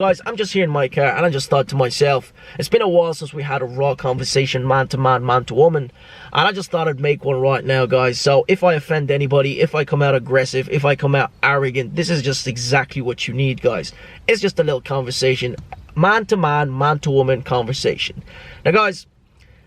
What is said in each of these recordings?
Guys, I'm just here in my car and I just thought to myself, it's been a while since we had a raw conversation, man to man, man to woman, and I just thought I'd make one right now, guys. So if I offend anybody, if I come out aggressive, if I come out arrogant, this is just exactly what you need, guys. It's just a little conversation, man to woman conversation. Now, guys,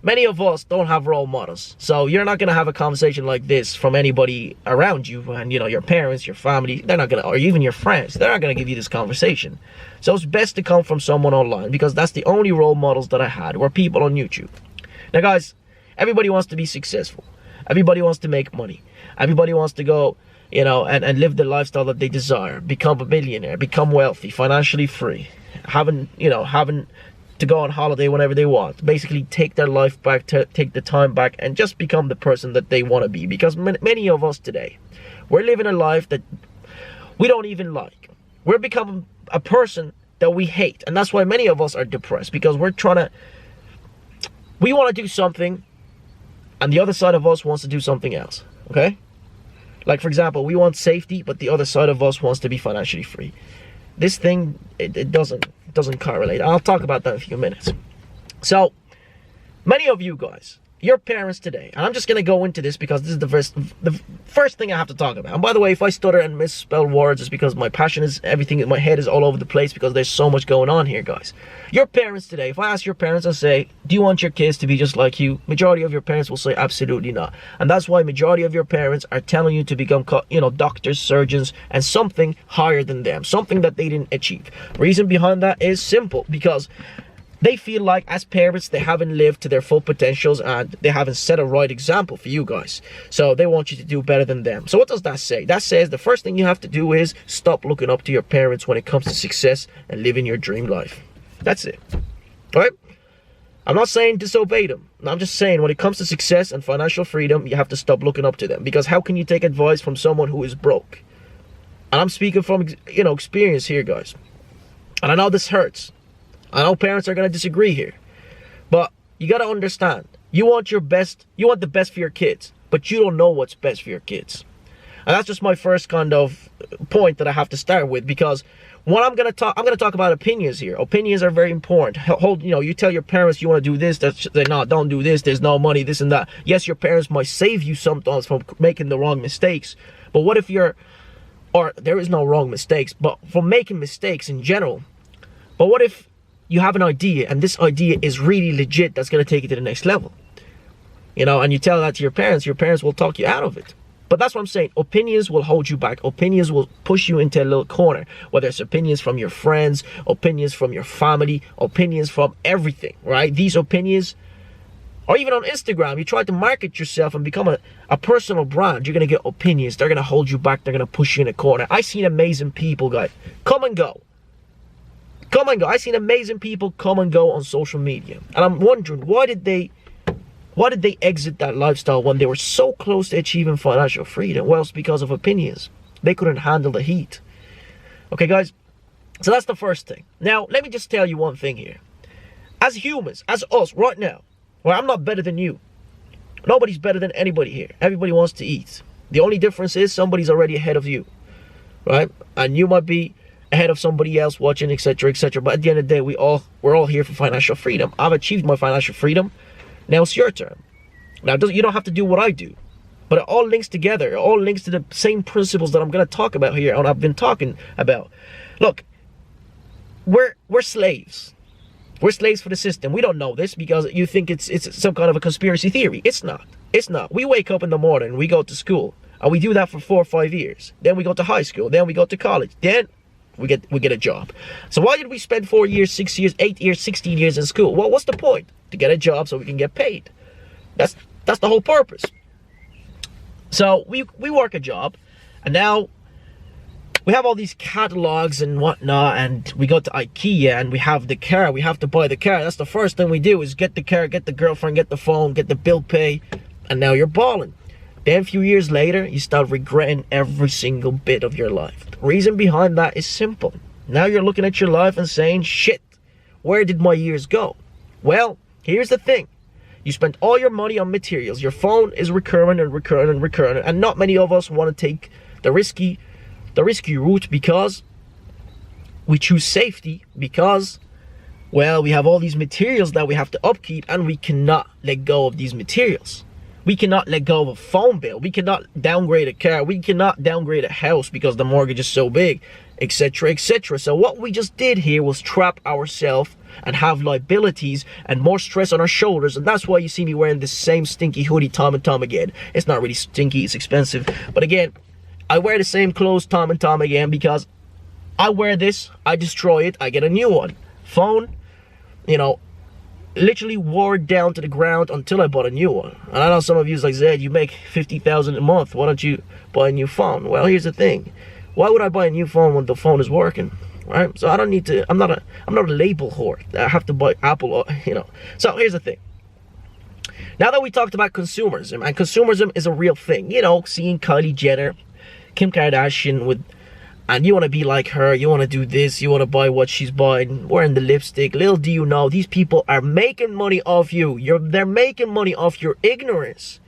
many of us don't have role models, so you're not gonna have a conversation like this from anybody around you, and you know, your parents, your family, they're not gonna, or even your friends, they're not gonna give you this conversation. So it's best to come from someone online, because that's the only role models that I had were people on YouTube. Now, guys, everybody wants to be successful, everybody wants to make money, everybody wants to go, you know, and live the lifestyle that they desire, become a millionaire, become wealthy, financially free, having to go on holiday whenever they want, basically take their life back, take the time back, and just become the person that they want to be. Because many of us today, we're living a life that we don't even like. We're becoming a person that we hate, and that's why many of us are depressed, because we want to do something and the other side of us wants to do something else. Okay, like for example, we want safety, but the other side of us wants to be financially free. This thing, it doesn't correlate. I'll talk about that in a few minutes. So many of you guys, your parents today, and I'm just gonna go into this because this is the first thing I have to talk about. And by the way, if I stutter and misspell words, it's because my passion is, everything in my head is all over the place, because there's so much going on here, guys. Your parents today, if I ask your parents and say, do you want your kids to be just like you? Majority of your parents will say absolutely not. And that's why majority of your parents are telling you to become, you know, doctors, surgeons, and something higher than them, something that they didn't achieve. Reason behind that is simple, because they feel like as parents they haven't lived to their full potentials and they haven't set a right example for you guys. So they want you to do better than them. So what does that say? That says the first thing you have to do is stop looking up to your parents when it comes to success and living your dream life. That's it. All right? I'm not saying disobey them. I'm just saying when it comes to success and financial freedom, you have to stop looking up to them. Because how can you take advice from someone who is broke? And I'm speaking from, you know, experience here, guys. And I know this hurts. I know parents are going to disagree here, but you got to understand, you want your best, you want the best for your kids, but you don't know what's best for your kids. And that's just my first kind of point that I have to start with, because when I'm going to talk about opinions here. Opinions are very important. You know, you tell your parents you want to do this, they no, don't do this, there's no money, this and that. Yes, your parents might save you sometimes from making the wrong mistakes, but what if or there is no wrong mistakes, but from making mistakes in general. But what if you have an idea and this idea is really legit, that's going to take you to the next level, you know, and you tell that to your parents will talk you out of it. But that's what I'm saying. Opinions will hold you back. Opinions will push you into a little corner, whether it's opinions from your friends, opinions from your family, opinions from everything, right? These opinions, or even on Instagram, you try to market yourself and become a personal brand, you're going to get opinions. They're going to hold you back. They're going to push you in a corner. I've seen amazing people, guys, come and go. I've seen amazing people come and go on social media, and I'm wondering, why did they exit that lifestyle when they were so close to achieving financial freedom? Well, it's because of opinions. They couldn't handle the heat. Okay, guys, so that's the first thing. Now let me just tell you one thing here. As humans, as us right now, well, I'm not better than you. Nobody's better than anybody here. Everybody wants to eat. The only difference is somebody's already ahead of you, right? And you might be ahead of somebody else watching, etc., etc. But at the end of the day, we're all here for financial freedom. I've achieved my financial freedom. Now it's your turn. Now you don't have to do what I do, but it all links together. It all links to the same principles that I'm going to talk about here, and I've been talking about. Look, we're slaves. We're slaves for the system. We don't know this because you think it's some kind of a conspiracy theory. It's not. It's not. We wake up in the morning, we go to school, and we do that for 4 or 5 years. Then we go to high school. Then we go to college. Then we get a job. So why did we spend 4 years, 6 years, 8 years, 16 years in school? Well, what's the point? To get a job so we can get paid. That's the whole purpose. So we work a job, and now we have all these catalogs and whatnot, and we go to IKEA and we have the car. We have to buy the car. That's the first thing we do, is get the car, get the girlfriend, get the phone, get the bill pay, and now you're balling. Then a few years later, you start regretting every single bit of your life. The reason behind that is simple. Now you're looking at your life and saying, shit, where did my years go? Well, here's the thing. You spent all your money on materials. Your phone is recurring, and not many of us want to take the risky route, because We choose safety because, well, we have all these materials that we have to upkeep, and we cannot let go of these materials. We cannot let go of a phone bill. We cannot downgrade a car. We cannot downgrade a house because the mortgage is so big, etc., etc. So what we just did here was trap ourselves and have liabilities and more stress on our shoulders. And that's why you see me wearing this same stinky hoodie time and time again. It's not really stinky, it's expensive. But again, I wear the same clothes time and time again because I wear this, I destroy it, I get a new one. Phone, you know, literally wore down to the ground until I bought a new one. And I know some of you is like, Zed, you make $50,000 a month. Why don't you buy a new phone? Well, here's the thing. Why would I buy a new phone when the phone is working? Right? So I don't need to, I'm not a label whore. I have to buy Apple, you know. So here's the thing. Now that we talked about consumerism, and consumerism is a real thing, you know, seeing Kylie Jenner, Kim Kardashian with, and you want to be like her, you want to do this, you want to buy what she's buying, wearing the lipstick. Little do you know, these people are making money off you. They're making money off your ignorance.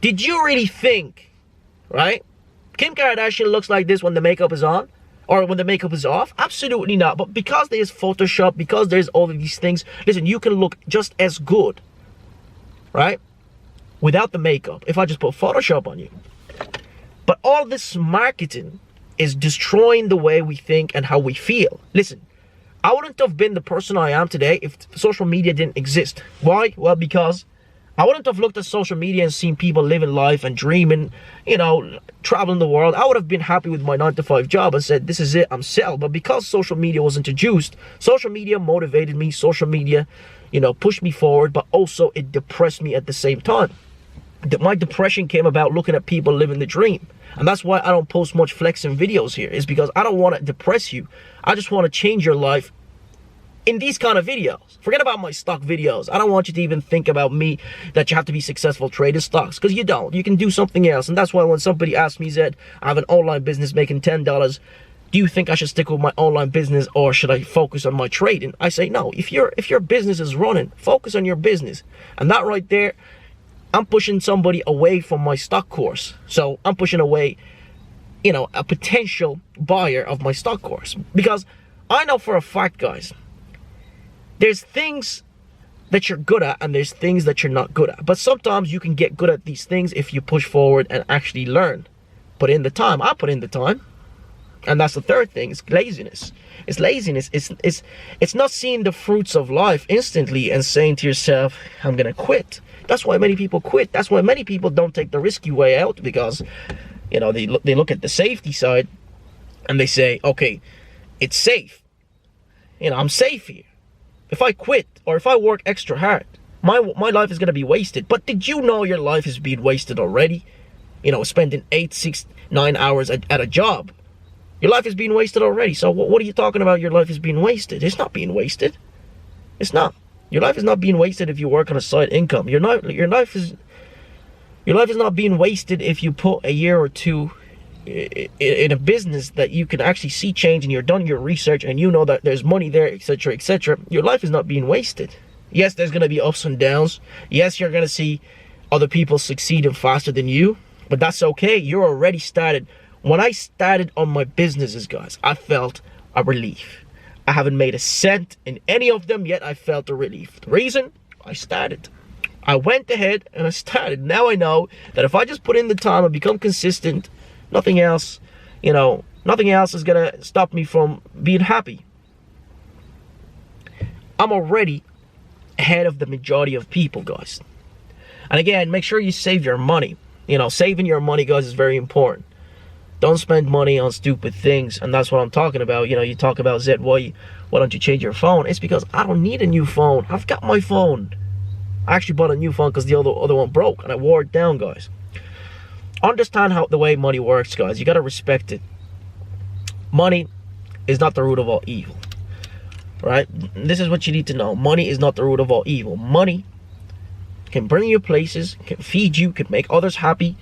Did you really think, right? Kim Kardashian looks like this when the makeup is on? Or when the makeup is off? Absolutely not. But because there's Photoshop, because there's all of these things, listen, you can look just as good, right? Without the makeup, if I just put Photoshop on you. But all this marketing is destroying the way we think and how we feel. Listen, I wouldn't have been the person I am today if social media didn't exist. Why? Well, because I wouldn't have looked at social media and seen people living life and dreaming, you know, traveling the world. I would have been happy with my 9-to-5 job and said, this is it, I'm set. But because social media was introduced, social media motivated me, social media, you know, pushed me forward, but also it depressed me at the same time. My depression came about looking at people living the dream. And that's why I don't post much flexing videos here, is because I don't want to depress you. I just want to change your life in these kind of videos. Forget about my stock videos. I don't want you to even think about me, that you have to be successful trading stocks, because you don't. You can do something else. And that's why when somebody asks me, Zed, I have an online business making $10. Do you think I should stick with my online business or should I focus on my trading? I say no. If your business is running, focus on your business. And that right there, I'm pushing somebody away from my stock course. So I'm pushing away, you know, a potential buyer of my stock course. Because I know for a fact, guys, there's things that you're good at and there's things that you're not good at. But sometimes you can get good at these things if you push forward and actually learn. Put in the time. I put in the time. And that's the third thing. It's laziness. It's laziness. It's not seeing the fruits of life instantly and saying to yourself, I'm going to quit. That's why many people quit. That's why many people don't take the risky way out, because, you know, they look at the safety side and they say, okay, it's safe. You know, I'm safe here. If I quit or if I work extra hard, my life is going to be wasted. But did you know your life is being wasted already? You know, spending 8, 6, 9 hours at a job. Your life is being wasted already. So what are you talking about? Your life is being wasted. It's not being wasted. It's not. Your life is not being wasted if you work on a side income. Your life is not being wasted if you put a year or two in a business that you can actually see change and you're done your research and you know that there's money there, etc., etc. Your life is not being wasted. Yes, there's going to be ups and downs. Yes, you're going to see other people succeeding faster than you, but that's okay. You're already started. When I started on my businesses, guys, I felt a relief. I haven't made a cent in any of them yet. I felt a relief. The reason? I started. I went ahead and I started. Now I know that if I just put in the time and become consistent, nothing else, you know, nothing else is going to stop me from being happy. I'm already ahead of the majority of people, guys. And again, make sure you save your money. You know, saving your money, guys, is very important. Don't spend money on stupid things. And that's what I'm talking about. You know, you talk about, Zed, why don't you change your phone? It's because I don't need a new phone. I've got my phone. I actually bought a new phone because the other one broke and I wore it down, guys. Understand how the way money works, guys. You got to respect it. Money is not the root of all evil. Right? This is what you need to know. Money is not the root of all evil. Money can bring you places, can feed you, can make others happy,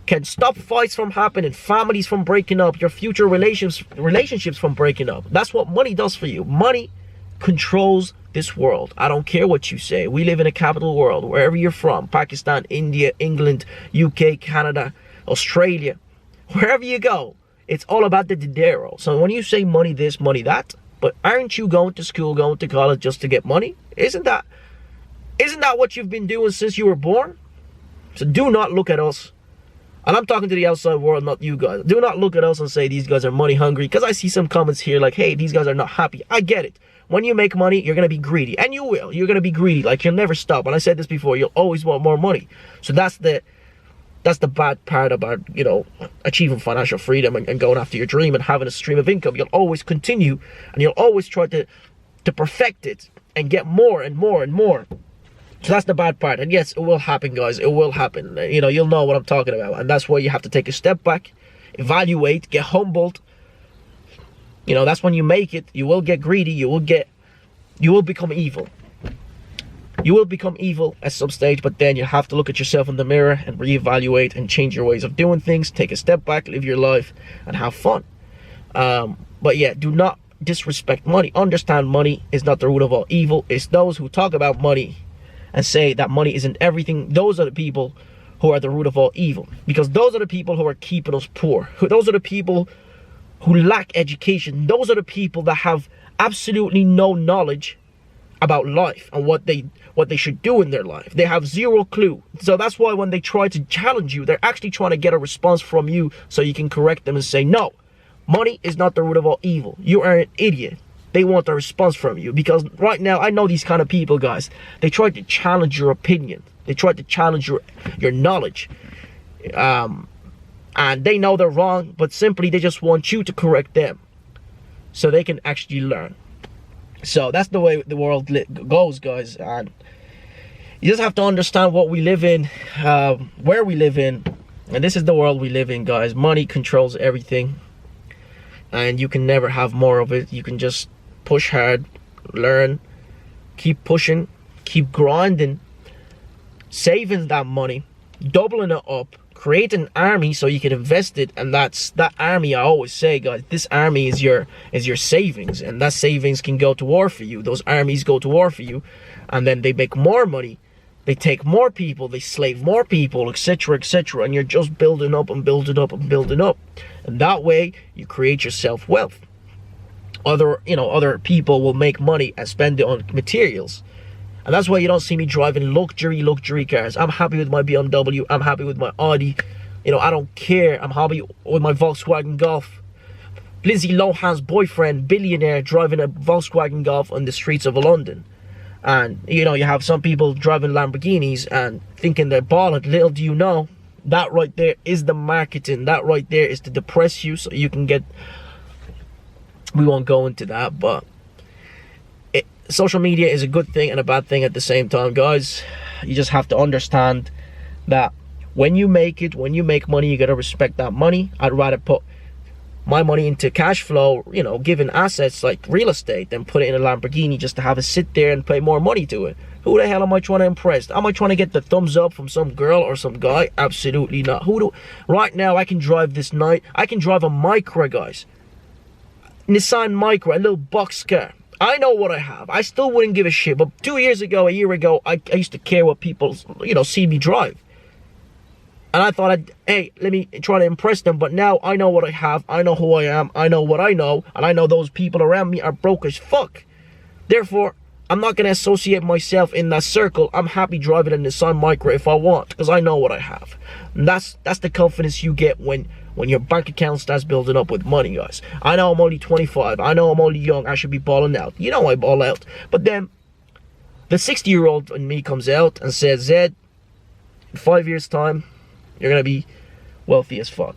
can stop fights from happening, families from breaking up, your future relationships from breaking up. That's what money does for you. Money controls this world. I don't care what you say. We live in a capital world, wherever you're from. Pakistan, India, England, UK, Canada, Australia. Wherever you go, It's all about the dinero. So when you say money this, money that, but aren't you going to school, going to college just to get money? Isn't that what you've been doing since you were born? So do not look at us, and I'm talking to the outside world, not you guys. Do not look at us and say these guys are money hungry, because I see some comments here like, hey, these guys are not happy. I get it. When you make money, you're going to be greedy, and you will. You're going to be greedy. Like, you'll never stop. And I said this before, you'll always want more money. So that's the bad part about, you know, achieving financial freedom and going after your dream and having a stream of income. You'll always continue, and you'll always try to perfect it and get more and more and more. So that's the bad part. And yes, it will happen, guys. It will happen. You know, you'll know what I'm talking about. And that's why you have to take a step back, evaluate, get humbled. You know, that's when you make it. You will get greedy. You will become evil. You will become evil at some stage, but then you have to look at yourself in the mirror and reevaluate and change your ways of doing things. Take a step back, live your life, and have fun. But yeah, do not disrespect money. Understand money is not the root of all evil. It's those who talk about money and say that money isn't everything. Those are the people who are the root of all evil, because those are the people who are keeping us poor. Those are the people who lack education. Those are the people that have absolutely no knowledge about life and what they should do in their life. They have zero clue. So that's why when they try to challenge you, they're actually trying to get a response from you so you can correct them and say, no, money is not the root of all evil. You are an idiot. They want a response from you, because right now I know these kind of people, guys. They try to challenge your opinion. They try to challenge your knowledge. And they know they're wrong, but simply they just want you to correct them so they can actually learn. So that's the way the world goes, guys. And you just have to understand what we live in, where we live in. And this is the world we live in, guys. Money controls everything, and you can never have more of it. You can just push hard, learn, keep pushing, keep grinding, saving that money, doubling it up, create an army so you can invest it. And that army, I always say, guys, this army is your savings, and that savings can go to war for you. Those armies go to war for you, and then they make more money, they take more people, they slave more people, etc., etc., and you're just building up and building up and building up. And that way you create yourself wealth. Other people will make money and spend it on materials. And that's why you don't see me driving luxury cars. I'm happy with my BMW. I'm happy with my Audi. You know, I don't care. I'm happy with my Volkswagen Golf. Lindsay Lohan's boyfriend, billionaire, driving a Volkswagen Golf on the streets of London. And, you know, you have some people driving Lamborghinis and thinking they're balling. Little do you know, that right there is the marketing. That right there is to depress you so you can get... We won't go into that, but social media is a good thing and a bad thing at the same time, guys. You just have to understand that when you make it, when you make money, you gotta respect that money. I'd rather put my money into cash flow, you know, giving assets like real estate, than put it in a Lamborghini just to have it sit there and pay more money to it. Who the hell am I trying to impress? Am I trying to get the thumbs up from some girl or some guy? Absolutely not. Right now, I can drive this night. I can drive a Micra, guys. Nissan Micra, a little box car. I know what I have. I still wouldn't give a shit. But 2 years ago, a year ago, I used to care what people, you know, see me drive. And I thought, hey, let me try to impress them. But now I know what I have. I know who I am. I know what I know. And I know those people around me are broke as fuck. Therefore, I'm not going to associate myself in that circle. I'm happy driving a Nissan Micra if I want, because I know what I have. And that's the confidence you get when your bank account starts building up with money, guys. I know I'm only 25. I know I'm only young. I should be balling out. You know I ball out. But then the 60-year-old in me comes out and says, Zed, in 5 years' time, you're going to be wealthy as fuck.